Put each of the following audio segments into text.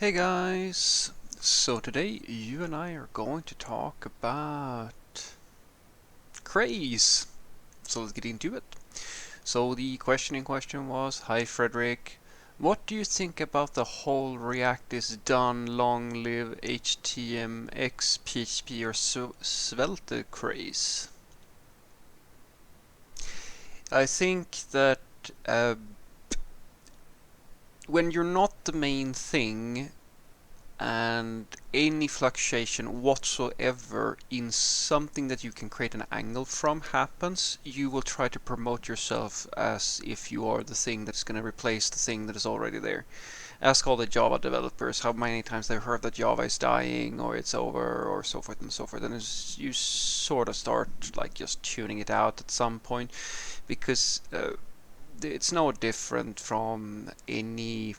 Hey guys! So today you and I are going to talk about craze. So let's get into it. So the question in question was, hi Frederick, what do you think about the whole React is done, long live HTMX, PHP or Svelte craze? I think that uh, when you're not the main thing, and any fluctuation whatsoever in something that you can create an angle from happens, you will try to promote yourself as if you are the thing that's going to replace the thing that is already there. Ask all the Java developers how many times they've heard that Java is dying or it's over or so forth and so forth, and you sort of start like just tuning it out at some point because it's no different from any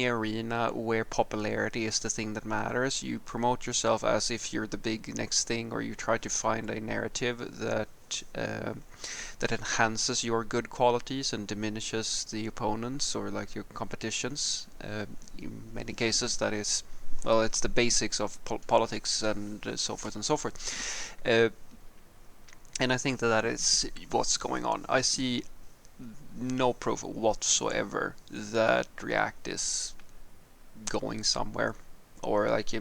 arena where popularity is the thing that matters. You promote yourself as if you're the big next thing, or you try to find a narrative that enhances your good qualities and diminishes the opponents or like your competitions. In many cases, that is, well, it's the basics of politics and so forth and so forth. And I think that is what's going on. I see no proof whatsoever that React is going somewhere, or like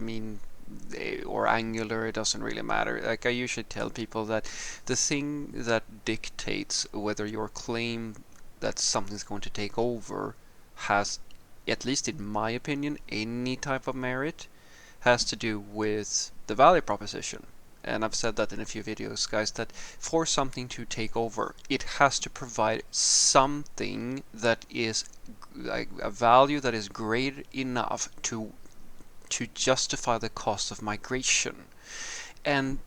or Angular. It doesn't really matter. Like I usually tell people that the thing that dictates whether your claim that something's going to take over has, at least in my opinion, any type of merit, has to do with the value proposition. And I've said that in a few videos, guys, that for something to take over, it has to provide something that is like a value that is great enough to justify the cost of migration. And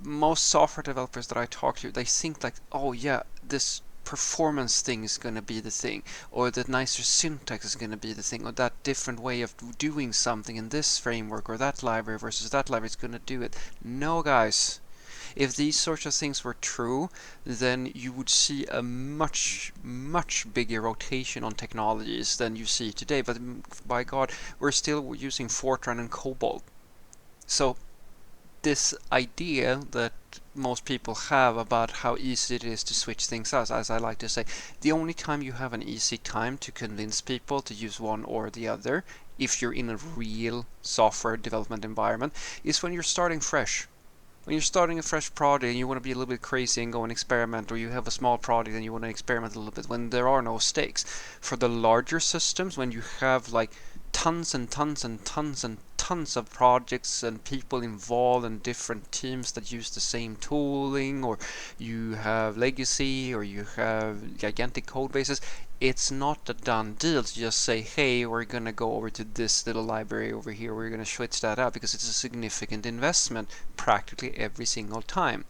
most software developers that I talk to, they think like, oh yeah, this performance thing is going to be the thing, or the nicer syntax is going to be the thing, or that different way of doing something in this framework or that library versus that library is going to do it. No, guys. If these sorts of things were true, then you would see a much, much bigger rotation on technologies than you see today. But by God, we're still using Fortran and COBOL. So this idea that most people have about how easy it is to switch things out, as I like to say, the only time you have an easy time to convince people to use one or the other, if you're in a real software development environment, is when you're starting fresh. When you're starting a fresh project and you want to be a little bit crazy and go and experiment, or you have a small project and you want to experiment a little bit, when there are no stakes. For the larger systems, when you have like tons and tons and tons and tons of projects and people involved and different teams that use the same tooling, or you have legacy, or you have gigantic code bases, it's not a done deal to just say, hey, we're going to go over to this little library over here, we're going to switch that out, because it's a significant investment practically every single time.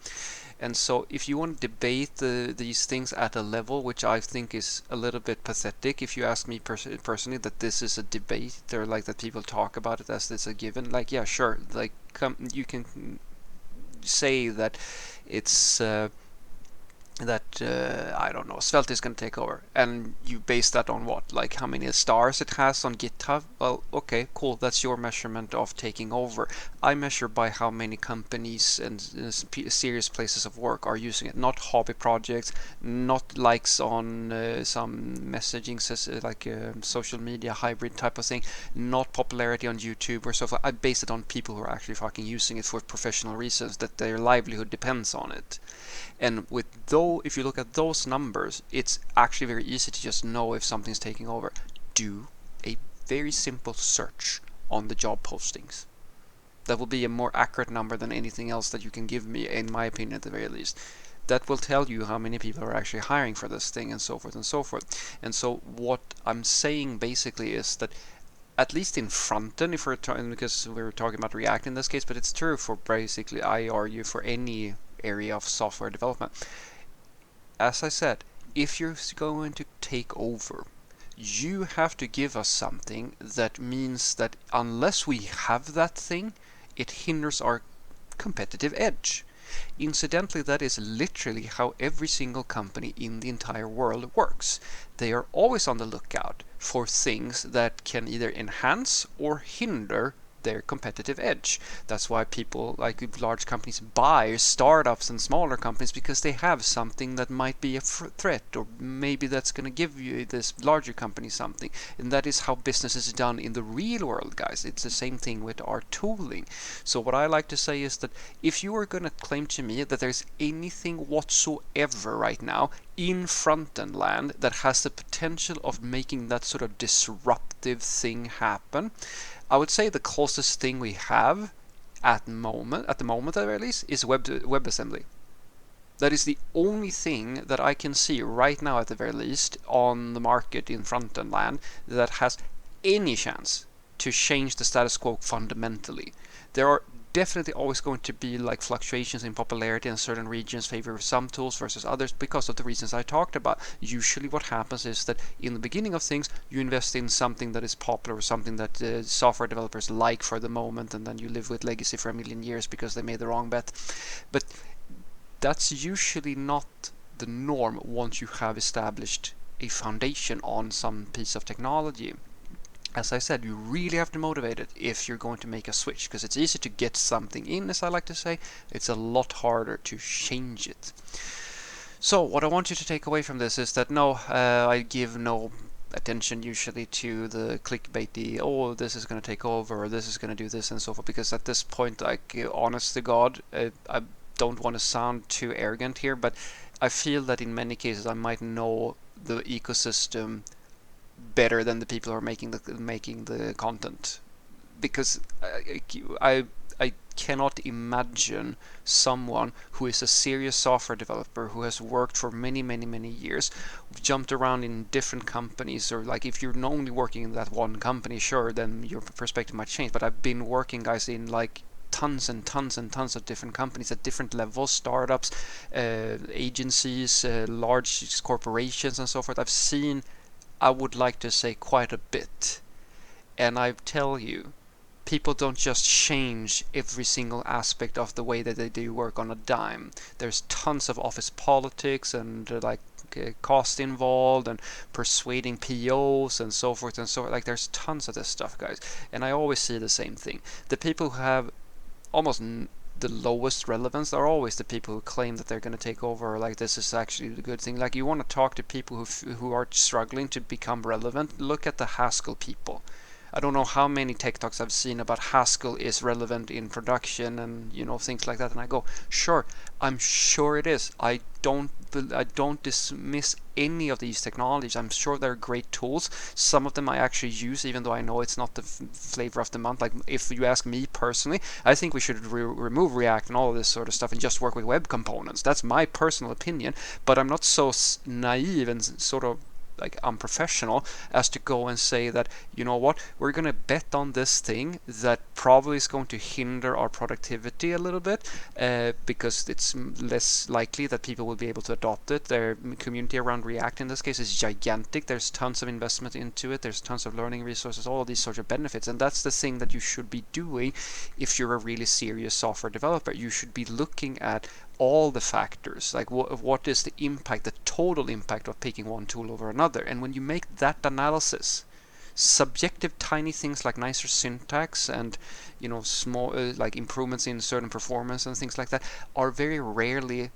And so if you want to debate these things at a level which I think is a little bit pathetic, if you ask me personally, that this is a debate, or like that people talk about it as it's a given, like, yeah, sure, like you can say that it's I don't know, Svelte is going to take over, and you base that on what, like how many stars it has on GitHub? Well, okay, cool, that's your measurement of taking over. I measure by how many companies and serious places of work are using it, not hobby projects, not likes on some messaging like social media hybrid type of thing, not popularity on YouTube or so forth. I base it on people who are actually fucking using it for professional reasons, that their livelihood depends on it. And if you look at those numbers, it's actually very easy to just know if something's taking over. Do a very simple search on the job postings. That will be a more accurate number than anything else that you can give me, in my opinion, at the very least. That will tell you how many people are actually hiring for this thing, and so forth and so forth. And so what I'm saying basically is that, at least in front end, if we're talking, because we're talking about React in this case, but it's true for basically, I argue, for any area of software development. As I said, if you're going to take over, you have to give us something that means that unless we have that thing, it hinders our competitive edge. Incidentally, that is literally how every single company in the entire world works. They are always on the lookout for things that can either enhance or hinder their competitive edge. That's why people like large companies buy startups and smaller companies, because they have something that might be a threat, or maybe that's going to give you this larger company something. And that is how business is done in the real world, guys. It's the same thing with our tooling. So what I like to say is that if you are going to claim to me that there's anything whatsoever right now in front-end land that has the potential of making that sort of disruptive thing happen, I would say the closest thing we have at the moment at the very least, is WebAssembly. That is the only thing that I can see right now at the very least on the market in front-end land that has any chance to change the status quo fundamentally. There are definitely always going to be like fluctuations in popularity, and certain regions favor some tools versus others because of the reasons I talked about. Usually what happens is that in the beginning of things you invest in something that is popular, or something that software developers like for the moment, and then you live with legacy for a million years because they made the wrong bet. But that's usually not the norm once you have established a foundation on some piece of technology. As I said, you really have to motivate it if you're going to make a switch, because it's easy to get something in, as I like to say. It's a lot harder to change it. So what I want you to take away from this is that no, I give no attention usually to the clickbaity, oh, this is going to take over, or this is going to do this and so forth, because at this point, like, honest to God, I don't want to sound too arrogant here, but I feel that in many cases I might know the ecosystem better than the people who are making the content, because I cannot imagine someone who is a serious software developer who has worked for many years, jumped around in different companies, or like if you're only working in that one company, sure, then your perspective might change. But I've been working, guys, in like tons and tons and tons of different companies at different levels, startups, agencies, large corporations, and so forth. I've seen, I would like to say, quite a bit. And I tell you, people don't just change every single aspect of the way that they do work on a dime. There's tons of office politics and cost involved, and persuading POs and so forth and so forth. Like, there's tons of this stuff, guys. And I always see the same thing. The people who have almost the lowest relevance are always the people who claim that they're going to take over, or like this is actually the good thing. Like, you want to talk to people who are struggling to become relevant, look at the Haskell people. I don't know how many tech talks I've seen about Haskell is relevant in production and things like that, and I go, sure, I'm sure it is. I don't dismiss any of these technologies. I'm sure they're great tools. Some of them I actually use, even though I know it's not the flavor of the month. Like, if you ask me personally, I think we should remove React and all of this sort of stuff and just work with web components. That's my personal opinion, but I'm not so naive and sort of like unprofessional as to go and say that, you know what, we're going to bet on this thing that probably is going to hinder our productivity a little bit, because it's less likely that people will be able to adopt it. Their community around React in this case is gigantic. There's tons of investment into it. There's tons of learning resources, all of these sorts of benefits. And that's the thing that you should be doing if you're a really serious software developer. You should be looking at all the factors, like what is the impact, the total impact of picking one tool over another. And when you make that analysis, subjective tiny things like nicer syntax and small like improvements in certain performance and things like that are very rarely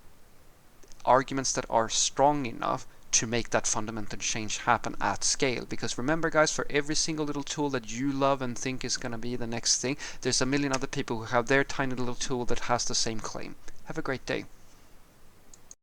arguments that are strong enough to make that fundamental change happen at scale. Because remember, guys, for every single little tool that you love and think is going to be the next thing, there's a million other people who have their tiny little tool that has the same claim. Have a great day.